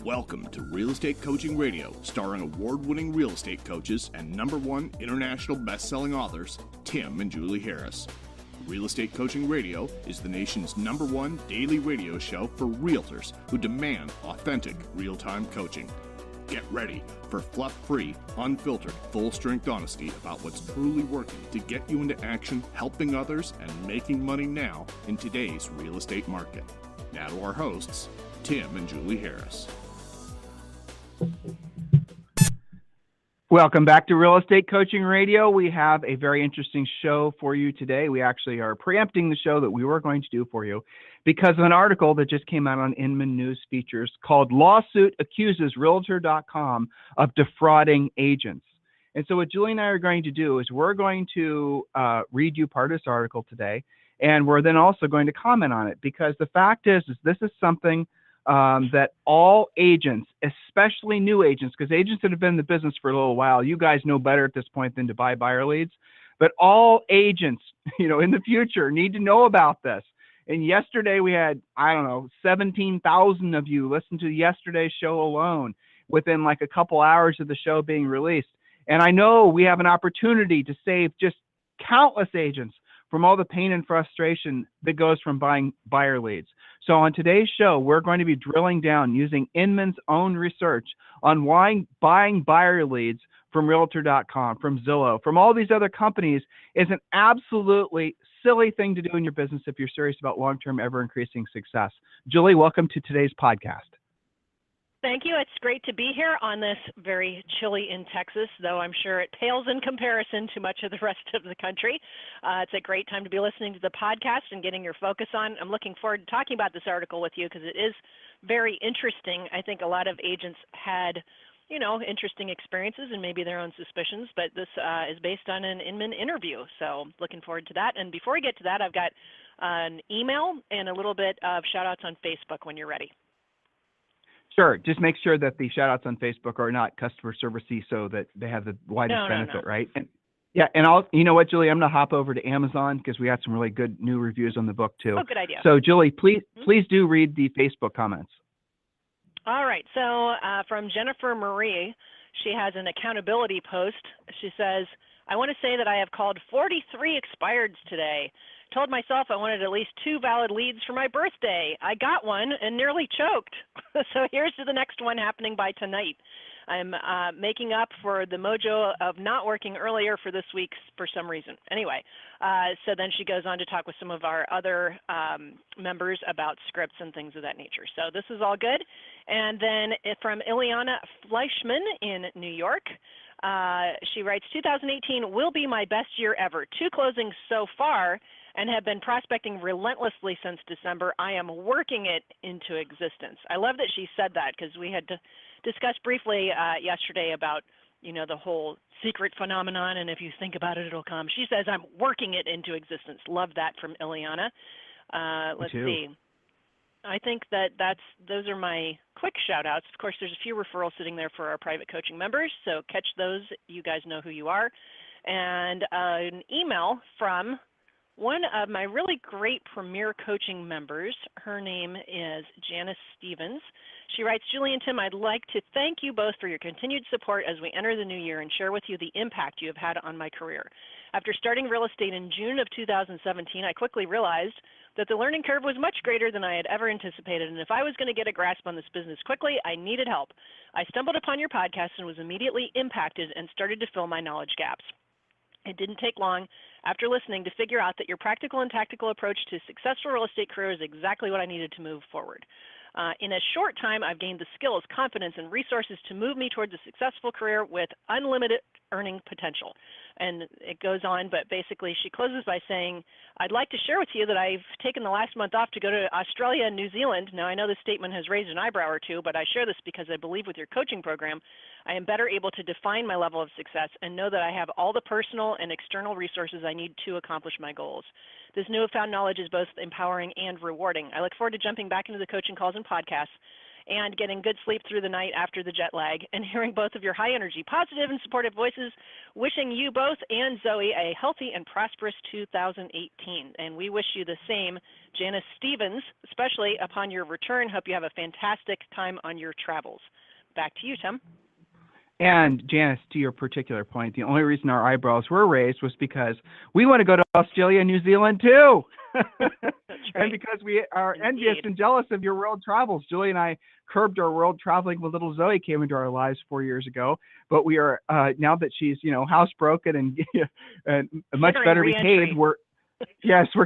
Welcome to Real Estate Coaching Radio, starring award-winning real estate coaches and #1 international best-selling authors, Tim and Julie Harris. Real Estate Coaching Radio is the nation's #1 daily radio show for realtors who demand authentic, real-time coaching. Get ready for fluff-free, unfiltered, full-strength honesty about what's truly working to get you into action, helping others, and making money now in today's real estate market. Now to our hosts, Tim and Julie Harris. Welcome back to Real Estate Coaching Radio. We have a very interesting show for you today. We actually are preempting the show that we were going to do for you because of an article that just came out on Inman News Features called Lawsuit Accuses Realtor.com of Defrauding Agents. And so what Julie and I are going to do is we're going to read you part of this article today, and we're then also going to comment on it because the fact is this is something that all agents, especially new agents, because agents that have been in the business for a little while, you guys know better at this point than to buy buyer leads, but all agents, in the future need to know about this. And yesterday we had, 17,000 of you listen to yesterday's show alone within like a couple hours of the show being released. And I know we have an opportunity to save just countless agents from all the pain and frustration that goes from buying buyer leads. So on today's show, we're going to be drilling down using Inman's own research on why buying buyer leads from Realtor.com, from Zillow, from all these other companies is an absolutely silly thing to do in your business if you're serious about long-term, ever-increasing success. Julie, welcome to today's podcast. Thank you. It's great to be here on this very chilly in Texas, though I'm sure it pales in comparison to much of the rest of the country. It's a great time to be listening to the podcast and getting your focus on. I'm looking forward to talking about this article with you because it is very interesting. I think a lot of agents had, interesting experiences and maybe their own suspicions, but this is based on an Inman interview. So looking forward to that. And before we get to that, I've got an email and a little bit of shout outs on Facebook when you're ready. Sure. Just make sure that the shout outs on Facebook are not customer service-y so that they have the widest benefit, right? And, you know what, Julie, I'm going to hop over to Amazon because we had some really good new reviews on the book too. Oh, good idea. So Julie, please do read the Facebook comments. All right. So from Jennifer Marie, she has an accountability post. She says, I want to say that I have called 43 expireds today. Told myself I wanted at least 2 valid leads for my birthday. I got one and nearly choked. So here's to the next one happening by tonight. I'm making up for the mojo of not working earlier for this week for some reason. Anyway, so then she goes on to talk with some of our other members about scripts and things of that nature. So this is all good. And then from Ileana Fleischman in New York, she writes, 2018 will be my best year ever. 2 closings so far and have been prospecting relentlessly since December. I am working it into existence. I love that she said that because we had discussed briefly yesterday about, the whole secret phenomenon, and if you think about it, it'll come. She says, I'm working it into existence. Love that from Ileana. Let's see. I think those are my quick shout outs. Of course, there's a few referrals sitting there for our private coaching members, so catch those. You guys know who you are. And an email from one of my really great Premier Coaching members. Her name is Janice Stevens. She writes, Julie and Tim, I'd like to thank you both for your continued support as we enter the new year and share with you the impact you have had on my career. After starting real estate in June of 2017, I quickly realized that the learning curve was much greater than I had ever anticipated, and if I was going to get a grasp on this business quickly, I needed help. I stumbled upon your podcast and was immediately impacted and started to fill my knowledge gaps. It didn't take long after listening to figure out that your practical and tactical approach to successful real estate career is exactly what I needed to move forward. In a short time, I've gained the skills, confidence, and resources to move me towards a successful career with unlimited earning potential. And it goes on, but basically she closes by saying, I'd like to share with you that I've taken the last month off to go to Australia and New Zealand. Now, I know this statement has raised an eyebrow or two, but I share this because I believe with your coaching program, I am better able to define my level of success and know that I have all the personal and external resources I need to accomplish my goals. This newfound knowledge is both empowering and rewarding. I look forward to jumping back into the coaching calls and podcasts and getting good sleep through the night after the jet lag, and hearing both of your high energy, positive and supportive voices, wishing you both and Zoe a healthy and prosperous 2018. And we wish you the same, Janice Stevens, especially upon your return. Hope you have a fantastic time on your travels. Back to you, Tim. And Janice, to your particular point, the only reason our eyebrows were raised was because we want to go to Australia and New Zealand too. That's right. And because we are Indeed. envious and jealous of your world travels. Julie and I curbed our world traveling when little Zoe came into our lives 4 years ago. But we are, now that she's, housebroken and much better behaved, we're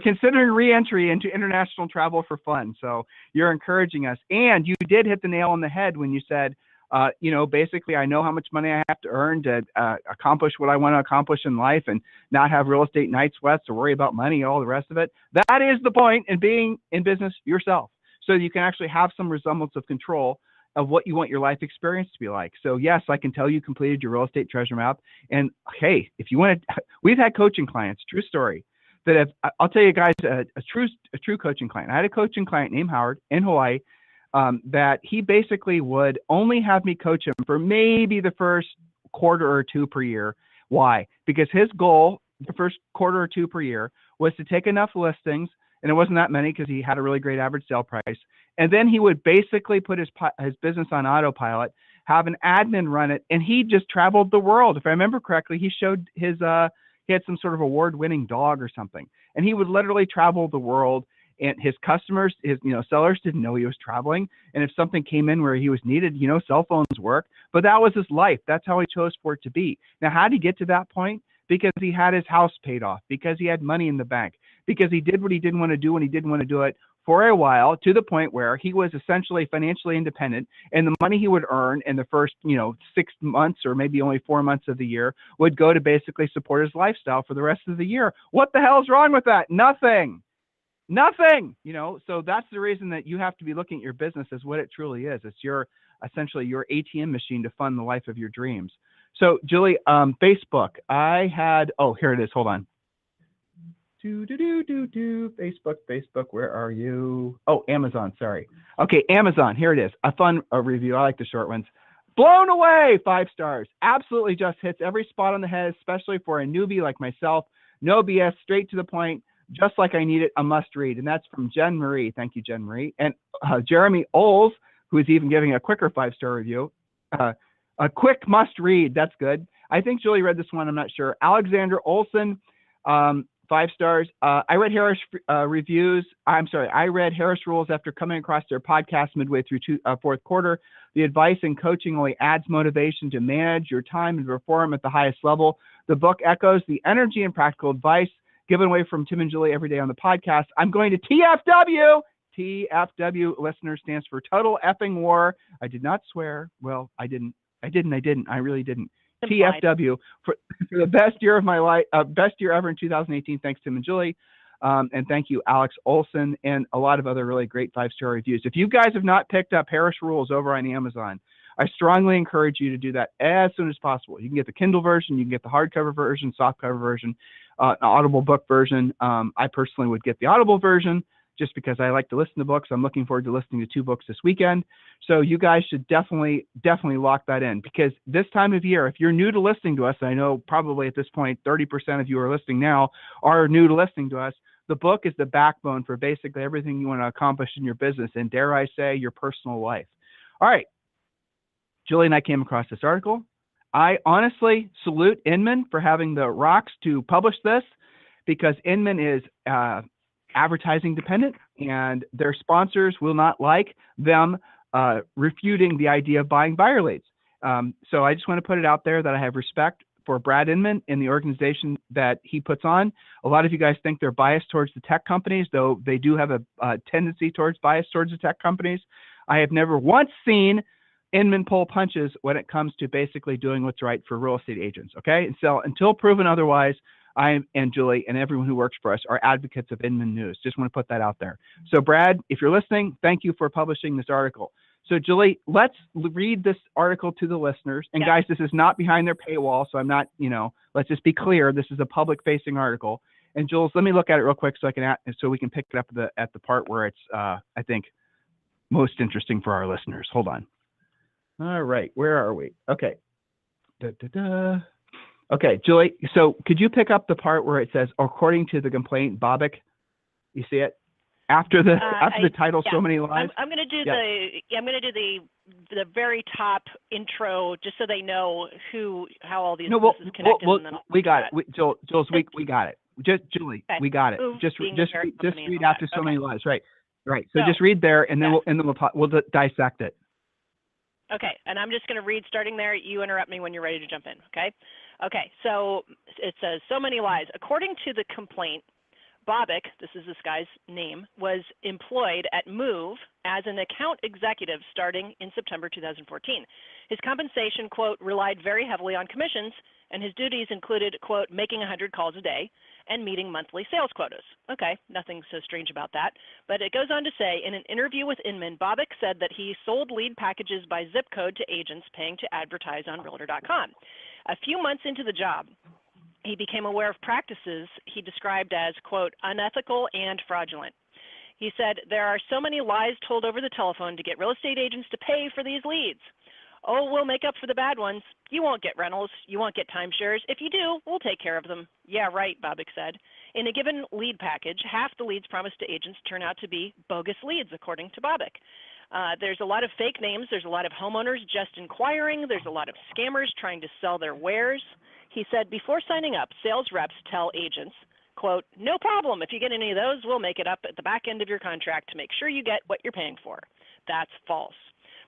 considering re-entry into international travel for fun. So you're encouraging us. And you did hit the nail on the head when you said, basically, I know how much money I have to earn to accomplish what I want to accomplish in life and not have real estate night sweats or worry about money, all the rest of it. That is the point in being in business yourself. So you can actually have some resemblance of control of what you want your life experience to be like. So yes, I can tell you completed your real estate treasure map. And hey, if you want to, we've had coaching clients, true story, that I'll tell you guys, a true coaching client. I had a coaching client named Howard in Hawaii. That he basically would only have me coach him for maybe the first quarter or two per year. Why? Because his goal, the first quarter or two per year, was to take enough listings, and it wasn't that many because he had a really great average sale price. And then he would basically put his business on autopilot, have an admin run it, and he just traveled the world. If I remember correctly, he showed he had some sort of award-winning dog or something, and he would literally travel the world. And his customers, his sellers didn't know he was traveling. And if something came in where he was needed, cell phones work. But that was his life. That's how he chose for it to be. Now, how did he get to that point? Because he had his house paid off, because he had money in the bank, because he did what he didn't want to do when he didn't want to do it for a while, to the point where he was essentially financially independent. And the money he would earn in the first 6 months or maybe only 4 months of the year would go to basically support his lifestyle for the rest of the year. What the hell's wrong with that? Nothing. So that's the reason that you have to be looking at your business as what it truly is. It's essentially your ATM machine to fund the life of your dreams. So Julie, Facebook, here it is. Hold on. Facebook, where are you? Oh, Amazon, sorry. Okay, Amazon, here it is. A fun review. I like the short ones. Blown away, 5 stars. Absolutely just hits every spot on the head, especially for a newbie like myself. No BS, straight to the point. Just like I need it, a must read. And that's from Jen Marie. Thank you, Jen Marie. And Jeremy Oles, who is even giving a quicker 5-star review. A quick must read. That's good. I think Julie read this one. I'm not sure. Alexander Olson, 5 stars. I read Harris reviews. I read Harris Rules after coming across their podcast midway through fourth quarter. The advice and coaching only adds motivation to manage your time and perform at the highest level. The book echoes the energy and practical advice given away from Tim and Julie every day on the podcast. I'm going to TFW. TFW, listener, stands for Total Effing War. I did not swear. Well, I didn't. I really didn't. TFW for the best year of my life, best year ever in 2018. Thanks, Tim and Julie. And thank you, Alex Olson, and a lot of other really great 5-star reviews. If you guys have not picked up Harris Rules over on Amazon, I strongly encourage you to do that as soon as possible. You can get the Kindle version, you can get the hardcover version, softcover version, an Audible book version. I personally would get the Audible version just because I like to listen to books. I'm looking forward to listening to 2 books this weekend. So you guys should definitely lock that in, because this time of year, if you're new to listening to us, I know probably at this point, 30% of you are listening now are new to listening to us. The book is the backbone for basically everything you want to accomplish in your business and, dare I say, your personal life. All right. Julie and I came across this article. I honestly salute Inman for having the rocks to publish this, because Inman is advertising dependent and their sponsors will not like them refuting the idea of buying buyer leads. So I just want to put it out there that I have respect for Brad Inman and the organization that he puts on. A lot of you guys think they're biased towards the tech companies, though they do have a tendency towards bias towards the tech companies. I have never once seen Inman pull punches when it comes to basically doing what's right for real estate agents. Okay. And so until proven otherwise, I and Julie and everyone who works for us are advocates of Inman News. Just want to put that out there. So Brad, if you're listening, thank you for publishing this article. So Julie, let's read this article to the listeners. And guys, this is not behind their paywall. So I'm not, let's just be clear. This is a public facing article. And Jules, let me look at it real quick so I can, so we can pick it up at the part where it's, I think, most interesting for our listeners. Hold on. All right, where are we? Okay. Okay, Julie, so could you pick up the part where it says, according to the complaint, Bobick? You see it? After the title, so many lies? I'm going to do the very top intro just so they know how all these this is connected. We got it. Jules, we got it. Julie, we got it. Just read after so many lies. Right. So just read there, and then we'll dissect it. Okay, and I'm just going to read starting there. You interrupt me when you're ready to jump in. Okay. So it says so many lies. According to the complaint, Bobick, this guy's name, was employed at Move as an account executive starting in September 2014. His compensation, quote, relied very heavily on commissions, and his duties included, quote, making 100 calls a day and meeting monthly sales quotas. Okay, nothing so strange about that. But it goes on to say, in an interview with Inman, Bobick said that he sold lead packages by zip code to agents paying to advertise on Realtor.com. A few months into the job, he became aware of practices he described as, quote, unethical and fraudulent. He said, there are so many lies told over the telephone to get real estate agents to pay for these leads. Oh, we'll make up for the bad ones. You won't get rentals. You won't get timeshares. If you do, we'll take care of them. Yeah, right, Bobick said. In a given lead package, half the leads promised to agents turn out to be bogus leads, according to Bobick. There's a lot of fake names. There's a lot of homeowners just inquiring. There's a lot of scammers trying to sell their wares. He said, before signing up, sales reps tell agents, quote, no problem. If you get any of those, we'll make it up at the back end of your contract to make sure you get what you're paying for. That's false.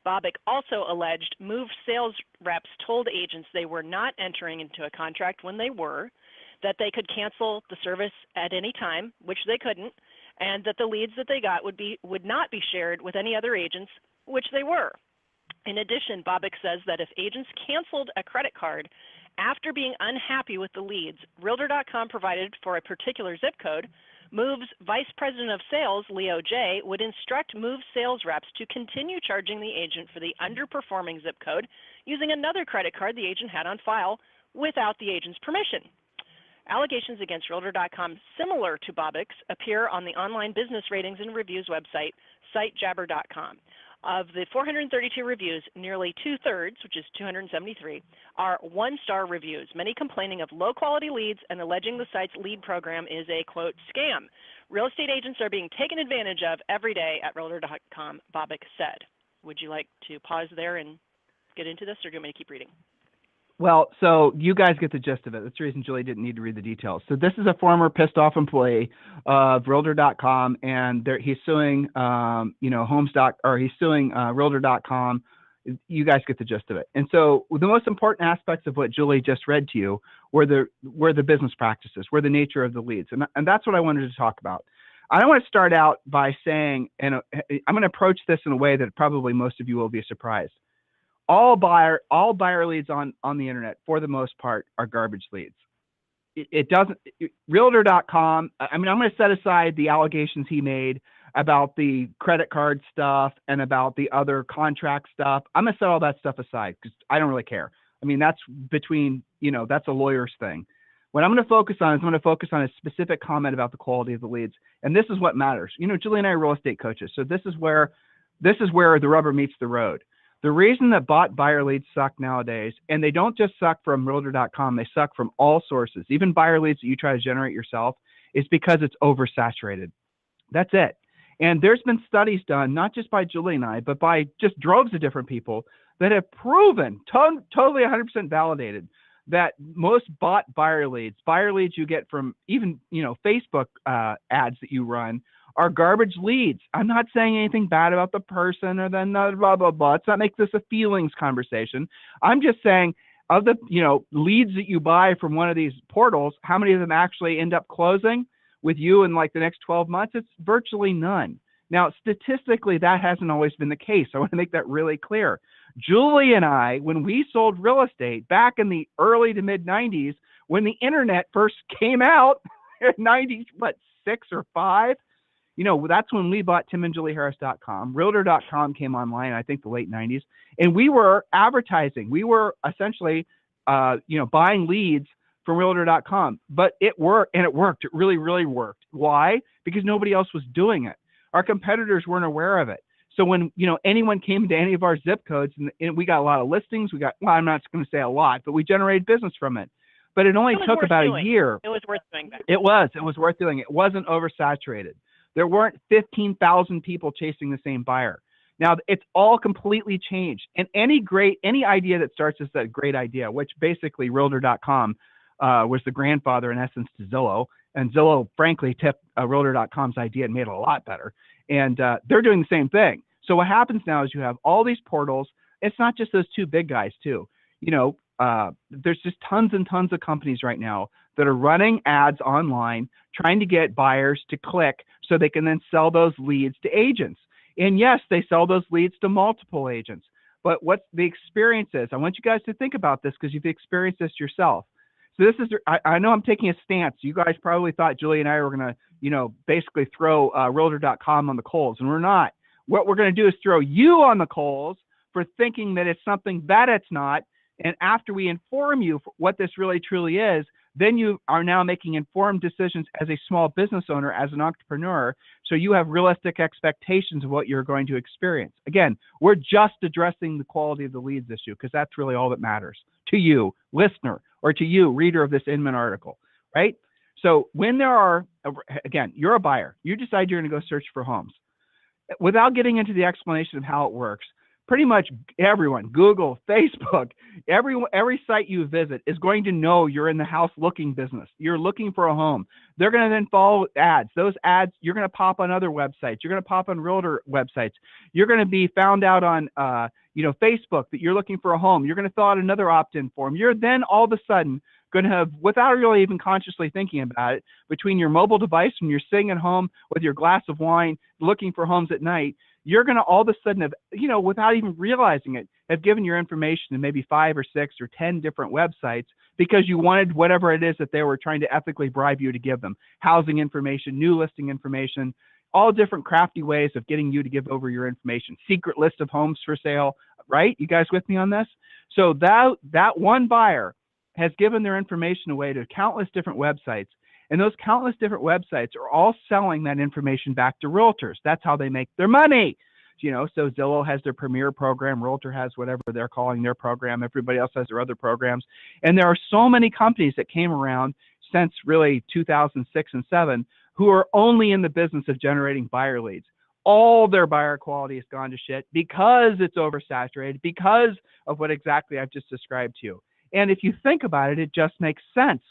Bobick also alleged Move sales reps told agents they were not entering into a contract when they were, that they could cancel the service at any time, which they couldn't, and that the leads that they got would not be shared with any other agents, which they were. In addition, Bobick says that if agents canceled a credit card after being unhappy with the leads Realtor.com provided for a particular zip code, Move's Vice President of Sales, Leo J., would instruct Move sales reps to continue charging the agent for the underperforming zip code using another credit card the agent had on file without the agent's permission. Allegations against Realtor.com similar to Bobick's appear on the online business ratings and reviews website, sitejabber.com. Of the 432 reviews, nearly two-thirds, which is 273, are one-star reviews, many complaining of low-quality leads and alleging the site's lead program is a, quote, scam. Real estate agents are being taken advantage of every day at Realtor.com, Bobick said. Would you like to pause there and get into this, or do you want me to keep reading? Well, so you guys get the gist of it. That's the reason Julie didn't need to read the details. So this is a former pissed off employee of Realtor.com, and he's suing, he's suing Realtor.com. You guys get the gist of it. And so the most important aspects of what Julie just read to you were the business practices, were the nature of the leads, and that's what I wanted to talk about. I want to start out by saying, and I'm going to approach this in a way that probably most of you will be surprised. All buyer leads on the internet, for the most part, are garbage leads. Realtor.com, I mean, I'm going to set aside the allegations he made about the credit card stuff and about the other contract stuff. I'm going to set all that stuff aside because I don't really care. I mean, that's that's a lawyer's thing. What I'm going to focus on is a specific comment about the quality of the leads. And this is what matters. Julie and I are real estate coaches. So this is where the rubber meets the road. The reason that bought buyer leads suck nowadays, and they don't just suck from Realtor.com, they suck from all sources, even buyer leads that you try to generate yourself, is because it's oversaturated. That's it. And there's been studies done, not just by Julie and I, but by just droves of different people that have proven, totally 100% validated, that most bought buyer leads you get from even, Facebook ads that you run, are garbage leads. I'm not saying anything bad about the person or then blah, blah, blah. Let's not make this a feelings conversation. I'm just saying of the, leads that you buy from one of these portals, how many of them actually end up closing with you in like the next 12 months? It's virtually none. Now, statistically, that hasn't always been the case. I want to make that really clear. Julie and I, when we sold real estate back in the early to mid 90s, when the internet first came out, 96 or 5, that's when we bought timandjulieharris.com. Realtor.com came online, I think, the late 90s. And we were advertising. We were essentially, buying leads from Realtor.com. But it worked, and it worked. It really, really worked. Why? Because nobody else was doing it. Our competitors weren't aware of it. So when, anyone came to any of our zip codes, and we got a lot of listings, I'm not going to say a lot, but we generated business from it. But it only took about a year. It was worth doing that. It was worth doing. It wasn't oversaturated. There weren't 15,000 people chasing the same buyer. Now it's all completely changed. And any idea that starts as a great idea, which basically Realtor.com was the grandfather in essence to Zillow. And Zillow, frankly, tipped Realtor.com's idea and made it a lot better. And they're doing the same thing. So what happens now is you have all these portals. It's not just those two big guys too. There's just tons and tons of companies right now that are running ads online, trying to get buyers to click so they can then sell those leads to agents. And yes, they sell those leads to multiple agents. But what the experience is, I want you guys to think about this because you've experienced this yourself. So this is, I know I'm taking a stance. You guys probably thought Julie and I were going to, basically throw Realtor.com on the coals, and we're not. What we're going to do is throw you on the coals for thinking that it's something that it's not. And after we inform you what this really truly is, then you are now making informed decisions as a small business owner, as an entrepreneur. So you have realistic expectations of what you're going to experience. Again, we're just addressing the quality of the leads issue because that's really all that matters to you, listener, or to you, reader of this Inman article, right? So when again, you're a buyer, you decide you're going to go search for homes. Without getting into the explanation of how it works, pretty much everyone, Google, Facebook, every site you visit is going to know you're in the house looking business. You're looking for a home. They're going to then follow ads. Those ads, you're going to pop on other websites. You're going to pop on realtor websites. You're going to be found out on, Facebook that you're looking for a home. You're going to fill out another opt-in form. You're then all of a sudden going to have, without really even consciously thinking about it, between your mobile device when you're sitting at home with your glass of wine, looking for homes at night, you're going to all of a sudden have, without even realizing it, have given your information to maybe 5 or 6 or 10 different websites because you wanted whatever it is that they were trying to ethically bribe you to give them. Housing information, new listing information, all different crafty ways of getting you to give over your information. Secret list of homes for sale, right? You guys with me on this? So that one buyer has given their information away to countless different websites. And those countless different websites are all selling that information back to realtors. That's how they make their money. So Zillow has their premier program. Realtor has whatever they're calling their program. Everybody else has their other programs. And there are so many companies that came around since really 2006 and 7 who are only in the business of generating buyer leads. All their buyer quality has gone to shit because it's oversaturated, because of what exactly I've just described to you. And if you think about it, it just makes sense.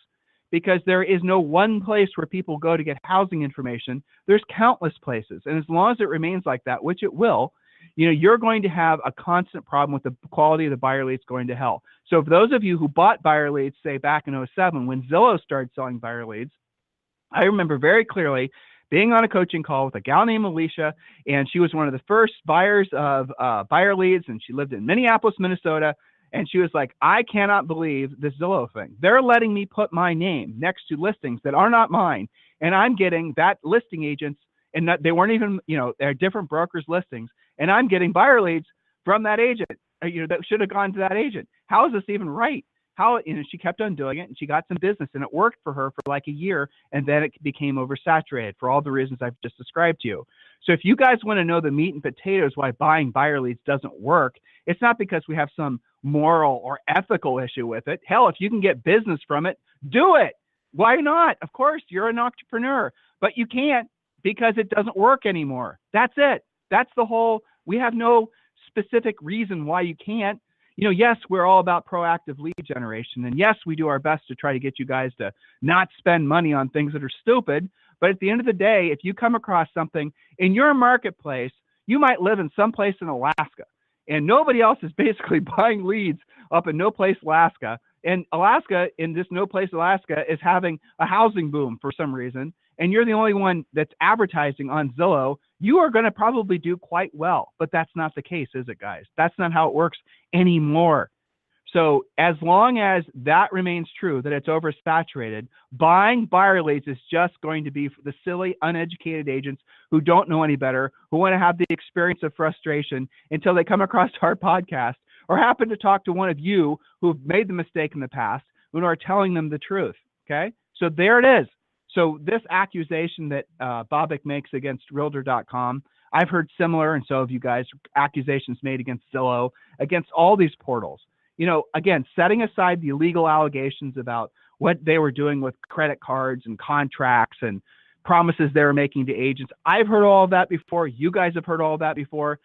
Because there is no one place where people go to get housing information. There's countless places. And as long as it remains like that, which it will, you're going to have a constant problem with the quality of the buyer leads going to hell. So for those of you who bought buyer leads, say back in 07, when Zillow started selling buyer leads, I remember very clearly being on a coaching call with a gal named Alicia, and she was one of the first buyers of buyer leads, and she lived in Minneapolis, Minnesota. And she was like, I cannot believe this Zillow thing. They're letting me put my name next to listings that are not mine. And I'm getting that listing agents, and they weren't even, they're different brokers' listings. And I'm getting buyer leads from that agent, that should have gone to that agent. How is this even right? She kept on doing it, and she got some business, and it worked for her for like a year. And then it became oversaturated for all the reasons I've just described to you. So if you guys want to know the meat and potatoes why buying buyer leads doesn't work, it's not because we have some moral or ethical issue with it. Hell, if you can get business from it, do it. Why not? Of course, you're an entrepreneur, but you can't because it doesn't work anymore. That's it. That's the whole, we have no specific reason why you can't. Yes, we're all about proactive lead generation. And yes, we do our best to try to get you guys to not spend money on things that are stupid. But at the end of the day, if you come across something in your marketplace, you might live in some place in Alaska and nobody else is basically buying leads up in No Place, Alaska. And Alaska, in this No Place, Alaska, is having a housing boom for some reason. And you're the only one that's advertising on Zillow. You are going to probably do quite well, but that's not the case, is it, guys? That's not how it works anymore. So as long as that remains true, that it's oversaturated, buying buyer leads is just going to be for the silly, uneducated agents who don't know any better, who want to have the experience of frustration until they come across our podcast or happen to talk to one of you who've made the mistake in the past, who are telling them the truth. Okay? So there it is. So this accusation that Bobak makes against Realtor.com, I've heard similar, and so have you guys, accusations made against Zillow, against all these portals. Again, setting aside the illegal allegations about what they were doing with credit cards and contracts and promises they were making to agents. I've heard all of that before. You guys have heard all of that before.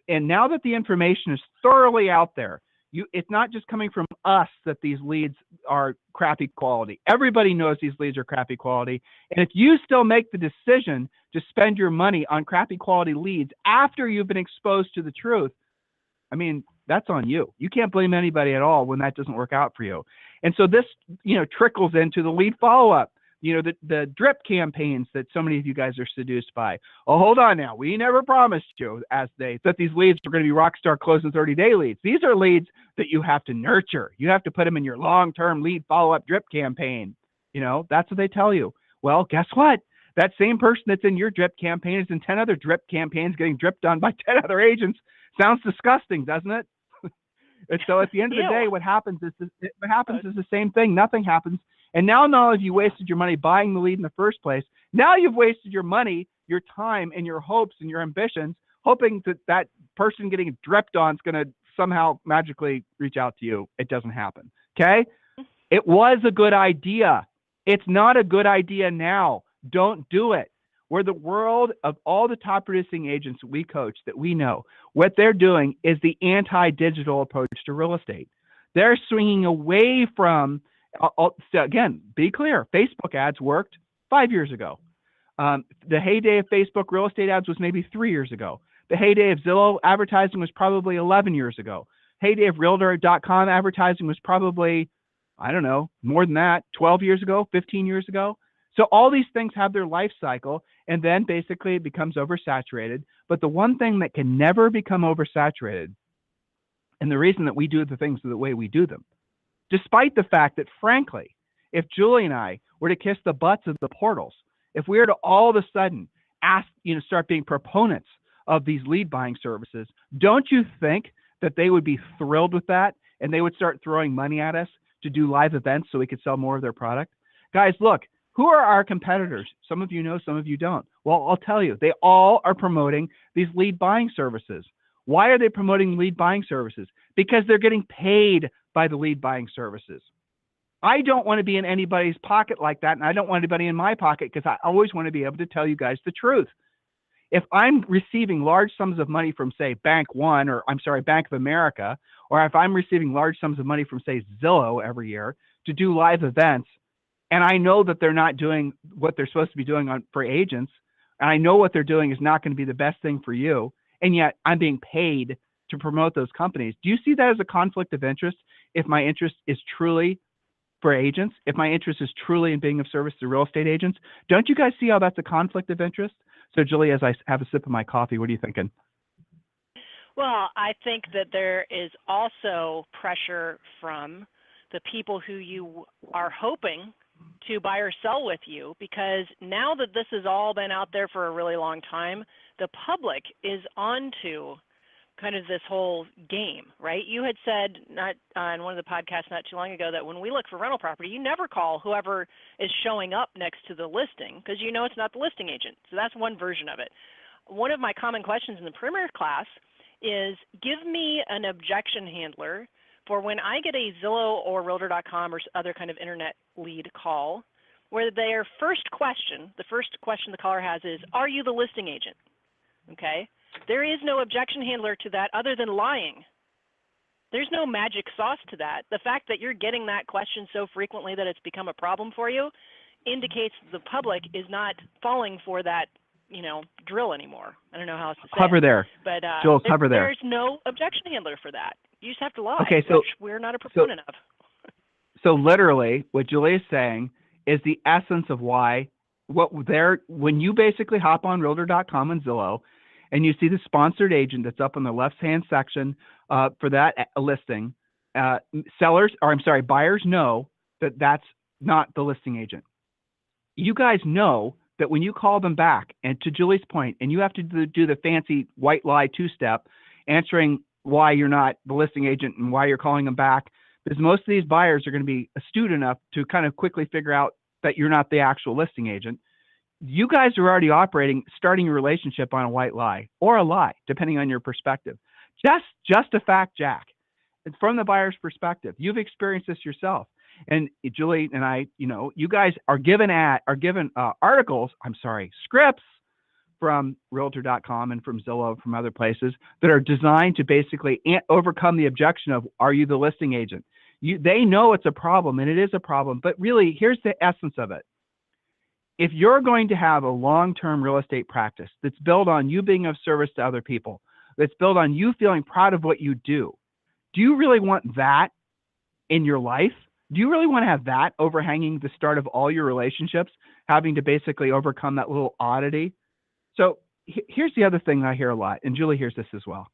And now that the information is thoroughly out there, it's not just coming from us that these leads are crappy quality. Everybody knows these leads are crappy quality. And if you still make the decision to spend your money on crappy quality leads after you've been exposed to the truth, I mean, that's on you. You can't blame anybody at all when that doesn't work out for you. And so this, trickles into the lead follow-up, the drip campaigns that so many of you guys are seduced by. Oh, hold on now. We never promised you that these leads are going to be rockstar close and 30-day leads. These are leads that you have to nurture. You have to put them in your long-term lead follow-up drip campaign. That's what they tell you. Well, guess what? That same person that's in your drip campaign is in 10 other drip campaigns getting dripped on by 10 other agents. Sounds disgusting, doesn't it? And so at the end of the day, what happens is the same thing. Nothing happens. And now not only have you wasted your money buying the lead in the first place, now you've wasted your money, your time, and your hopes and your ambitions, hoping that person getting dripped on is going to somehow magically reach out to you. It doesn't happen. Okay? It was a good idea. It's not a good idea now. Don't do it. We're the world of all the top producing agents we coach that we know. What they're doing is the anti-digital approach to real estate. They're swinging away from, again, be clear, Facebook ads worked 5 years ago. The heyday of Facebook real estate ads was maybe 3 years ago. The heyday of Zillow advertising was probably 11 years ago. Heyday of Realtor.com advertising was probably, I don't know, more than that, 12 years ago, 15 years ago. So all these things have their life cycle, and then basically it becomes oversaturated. But the one thing that can never become oversaturated, and the reason that we do the things the way we do them, despite the fact that, frankly, if Julie and I were to kiss the butts of the portals, if we were to all of a sudden start being proponents of these lead buying services, don't you think that they would be thrilled with that and they would start throwing money at us to do live events so we could sell more of their product? Guys, look, who are our competitors? Some of you know, some of you don't. Well, I'll tell you, they all are promoting these lead buying services. Why are they promoting lead buying services? Because they're getting paid by the lead buying services. I don't want to be in anybody's pocket like that, and I don't want anybody in my pocket because I always want to be able to tell you guys the truth. If I'm receiving large sums of money from, say, Bank of America, or if I'm receiving large sums of money from, say, Zillow every year to do live events, and I know that they're not doing what they're supposed to be doing for agents, and I know what they're doing is not going to be the best thing for you, and yet I'm being paid to promote those companies. Do you see that as a conflict of interest if my interest is truly for agents, if my interest is truly in being of service to real estate agents? Don't you guys see how that's a conflict of interest? So, Julie, as I have a sip of my coffee, what are you thinking? Well, I think that there is also pressure from the people who you are hoping to buy or sell with you, because now that this has all been out there for a really long time, the public is onto kind of this whole game, right? You had said on one of the podcasts not too long ago that when we look for rental property, you never call whoever is showing up next to the listing because you know it's not the listing agent. So that's one version of it. One of my common questions in the premier class is, give me an objection handler for when I get a Zillow or Realtor.com or other kind of internet lead call where their first question, the caller has is, are you the listing agent? Okay. There is no objection handler to that other than lying. There's no magic sauce to that. The fact that you're getting that question so frequently that it's become a problem for you indicates the public is not falling for that, drill anymore. I don't know how else to say Hover it. there. But Jules, hover there. There's no objection handler for that. You just have to lie, okay, so, which we're not a proponent of. So literally what Julie is saying is the essence of when you basically hop on Realtor.com and Zillow, and you see the sponsored agent that's up in the left-hand section for that listing, buyers know that that's not the listing agent. You guys know that when you call them back, and to Julie's point, and you have to do the fancy white lie two-step, answering why you're not the listing agent and why you're calling them back, because most of these buyers are going to be astute enough to kind of quickly figure out that you're not the actual listing agent. you guys are already starting your relationship on a white lie or a lie, depending on your perspective. Just a fact, Jack. It's from the buyer's perspective. You've experienced this yourself. And Julie and I, you guys are given scripts from Realtor.com and from Zillow, from other places that are designed to basically overcome the objection of, are you the listing agent? They know it's a problem, and it is a problem. But really, here's the essence of it. If you're going to have a long-term real estate practice that's built on you being of service to other people, that's built on you feeling proud of what you do you really want that in your life? Do you really want to have that overhanging the start of all your relationships, having to basically overcome that little oddity? So here's the other thing I hear a lot, and Julie hears this as well.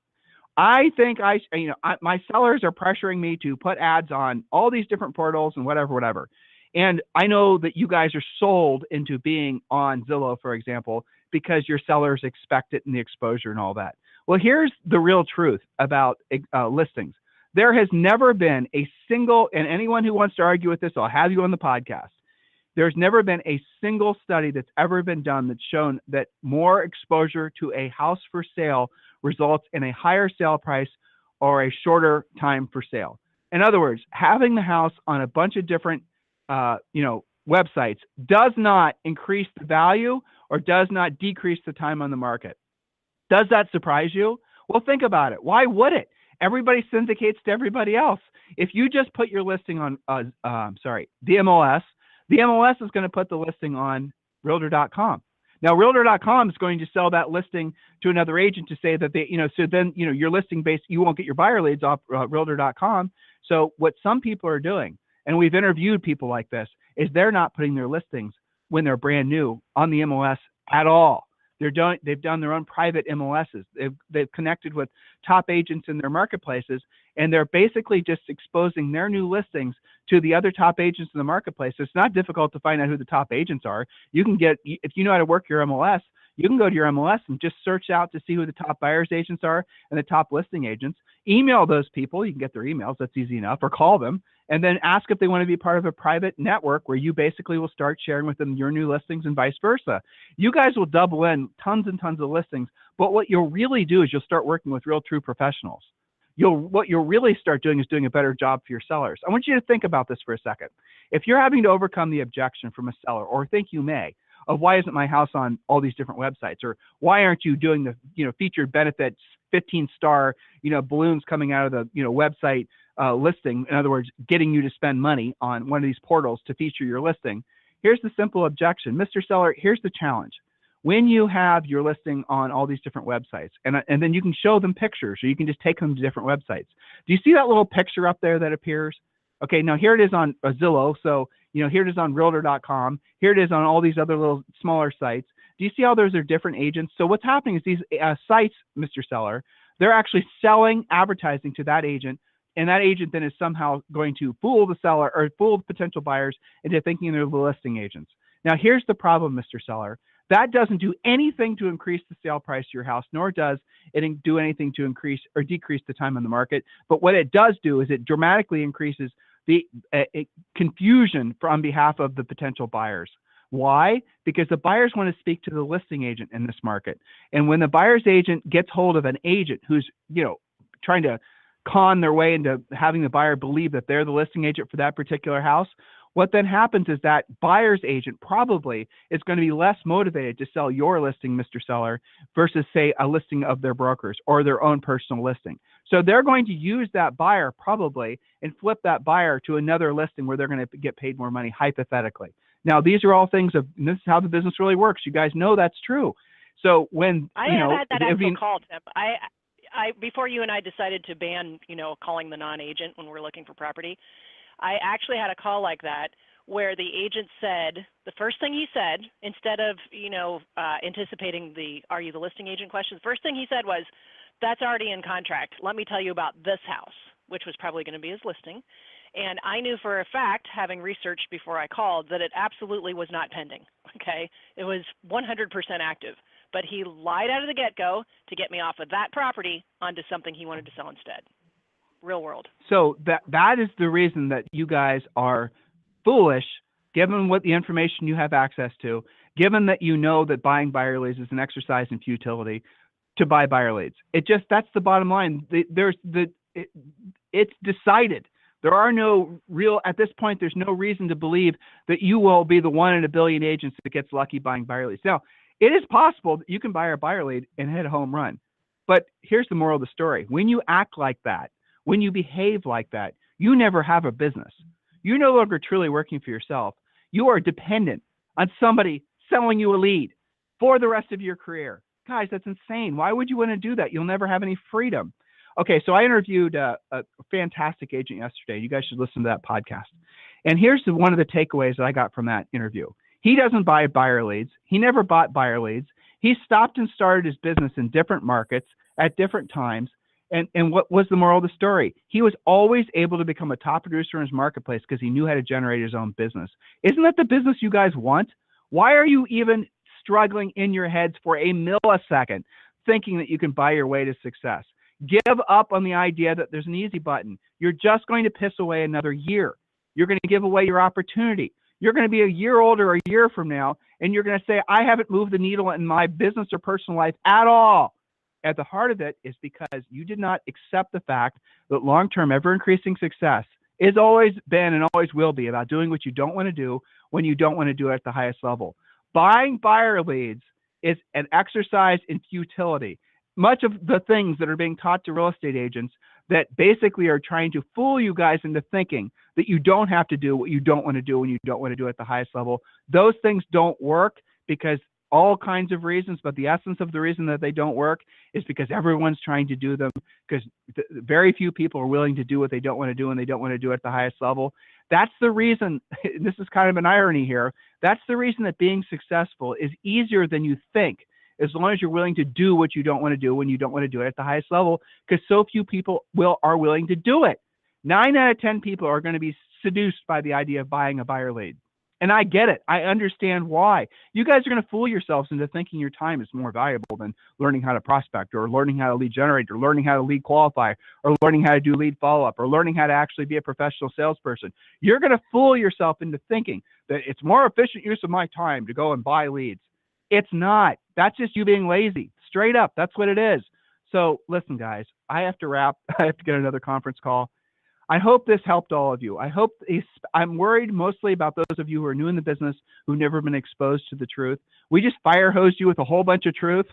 I think my sellers are pressuring me to put ads on all these different portals and whatever. And I know that you guys are sold into being on Zillow, for example, because your sellers expect it and the exposure and all that. Well, here's the real truth about listings. There has never been a single, and anyone who wants to argue with this, I'll have you on the podcast. There's never been a single study that's ever been done that's shown that more exposure to a house for sale results in a higher sale price or a shorter time for sale. In other words, having the house on a bunch of different websites does not increase the value or does not decrease the time on the market. Does that surprise you? Well, think about it. Why would it? Everybody syndicates to everybody else. If you just put your listing on, the MLS, the MLS is going to put the listing on Realtor.com. Now, Realtor.com is going to sell that listing to another agent to say that so then, your listing base, you won't get your buyer leads off Realtor.com. So what some people are doing, and we've interviewed people like this, is they're not putting their listings when they're brand new on the MLS at all. They've done their own private MLSs. They've connected with top agents in their marketplaces, and they're basically just exposing their new listings to the other top agents in the marketplace. It's not difficult to find out who the top agents are. You can if you know how to work your MLS, you can go to your MLS and just search out to see who the top buyers agents are and the top listing agents. Email those people. You can get their emails. That's easy enough. Or call them and then ask if they want to be part of a private network where you basically will start sharing with them your new listings and vice versa. You guys will double in tons and tons of listings. But what you'll really do is you'll start working with real true professionals. What you'll really start doing is doing a better job for your sellers. I want you to think about this for a second. If you're having to overcome the objection from a seller, or think you may, of why isn't my house on all these different websites, or why aren't you doing the featured benefits, 15-star balloons coming out of the website listing, in other words, getting you to spend money on one of these portals to feature your listing. Here's the simple objection. Mr. Seller, here's the challenge. When you have your listing on all these different websites, and then you can show them pictures, or you can just take them to different websites. Do you see that little picture up there that appears? Okay, now here it is on Zillow. So, here it is on Realtor.com. Here it is on all these other little smaller sites. Do you see how those are different agents? So what's happening is these sites, Mr. Seller, they're actually selling advertising to that agent, and that agent then is somehow going to fool the seller or fool potential buyers into thinking they're the listing agents. Now, here's the problem, Mr. Seller. That doesn't do anything to increase the sale price to your house, nor does it do anything to increase or decrease the time on the market. But what it does do is it dramatically increases the confusion on behalf of the potential buyers. Why? Because the buyers want to speak to the listing agent in this market. And when the buyer's agent gets hold of an agent who's, trying to con their way into having the buyer believe that they're the listing agent for that particular house, what then happens is that buyer's agent probably is going to be less motivated to sell your listing, Mr. Seller, versus, say, a listing of their brokers or their own personal listing. So they're going to use that buyer probably and flip that buyer to another listing where they're going to get paid more money, hypothetically. Now, these are all things and this is how the business really works. You guys know that's true. So when I have had that actual call, Tim. I before you and I decided to ban, calling the non-agent when we're looking for property, I actually had a call like that where the agent said, the first thing he said, instead of, anticipating the, are you the listing agent question, the first thing he said was, that's already in contract. Let me tell you about this house, which was probably going to be his listing. And I knew for a fact, having researched before I called, that it absolutely was not pending, okay? It was 100% active. But he lied out of the get-go to get me off of that property onto something he wanted to sell instead. Real world. So that is the reason that you guys are foolish, given what the information you have access to, given that you know that buying buyer leads is an exercise in futility, to buy buyer leads. That's the bottom line. It's decided. There are no real, at this point, there's no reason to believe that you will be the 1 in a billion agents that gets lucky buying buyer leads. Now, it is possible that you can buy a buyer lead and hit a home run. But here's the moral of the story. When you act like that, when you behave like that, you never have a business. You're no longer truly working for yourself. You are dependent on somebody selling you a lead for the rest of your career. Guys, that's insane. Why would you want to do that? You'll never have any freedom. Okay, so I interviewed a fantastic agent yesterday. You guys should listen to that podcast. And here's one of the takeaways that I got from that interview. He doesn't buy buyer leads. He never bought buyer leads. He stopped and started his business in different markets at different times. And what was the moral of the story? He was always able to become a top producer in his marketplace because he knew how to generate his own business. Isn't that the business you guys want? Why are you even struggling in your heads for a millisecond thinking that you can buy your way to success? Give up on the idea that there's an easy button. You're just going to piss away another year. You're going to give away your opportunity. You're going to be a year older a year from now, and you're going to say, I haven't moved the needle in my business or personal life at all. At the heart of it is because you did not accept the fact that long-term, ever-increasing success is always been and always will be about doing what you don't want to do when you don't want to do it at the highest level. Buying buyer leads is an exercise in futility. Much of the things that are being taught to real estate agents that basically are trying to fool you guys into thinking that you don't have to do what you don't want to do when you don't want to do it at the highest level. Those things don't work because all kinds of reasons, but the essence of the reason that they don't work is because everyone's trying to do them because very few people are willing to do what they don't want to do and they don't want to do it at the highest level. That's the reason, this is kind of an irony here, that's the reason that being successful is easier than you think, as long as you're willing to do what you don't want to do when you don't want to do it at the highest level, because so few people are willing to do it. 9 out of 10 people are going to be seduced by the idea of buying a buyer lead. And I get it. I understand why. You guys are going to fool yourselves into thinking your time is more valuable than learning how to prospect or learning how to lead generate or learning how to lead qualify or learning how to do lead follow-up or learning how to actually be a professional salesperson. You're going to fool yourself into thinking that it's more efficient use of my time to go and buy leads. It's not. That's just you being lazy. Straight up. That's what it is. So listen, guys, I have to wrap. I have to get another conference call. I hope this helped all of you. I'm worried mostly about those of you who are new in the business, who've never been exposed to the truth. We just fire hosed you with a whole bunch of truth.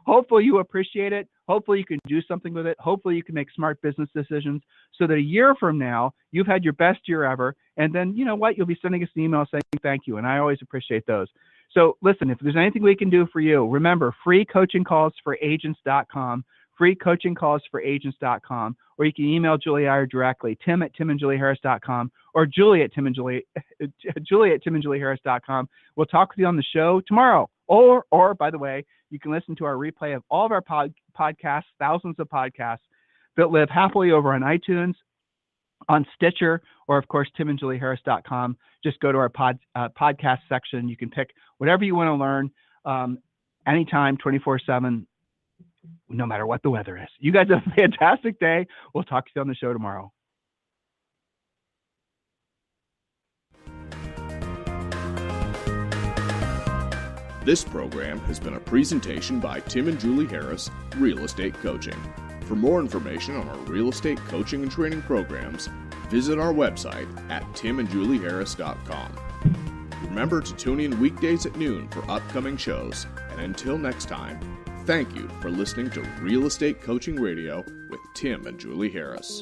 Hopefully you appreciate it. Hopefully you can do something with it. Hopefully you can make smart business decisions so that a year from now, you've had your best year ever. And then, you know what? You'll be sending us an email saying thank you. And I always appreciate those. So listen, if there's anything we can do for you, remember freecoachingcallsforagents.com. freecoachingcallsforagents.com, or you can email Julie Iyer directly, tim@timandjulieharris.com, or Julie at timandjulieharris.com. We'll talk with you on the show tomorrow. Or by the way, you can listen to our replay of all of our podcasts, thousands of podcasts that live happily over on iTunes, on Stitcher, or of course, timandjulieharris.com. Just go to our podcast section. You can pick whatever you want to learn anytime, 24/7. No matter what the weather is. You guys have a fantastic day. We'll talk to you on the show tomorrow. This program has been a presentation by Tim and Julie Harris, Real Estate Coaching. For more information on our real estate coaching and training programs, visit our website at timandjulieharris.com. Remember to tune in weekdays at noon for upcoming shows. And until next time, thank you for listening to Real Estate Coaching Radio with Tim and Julie Harris.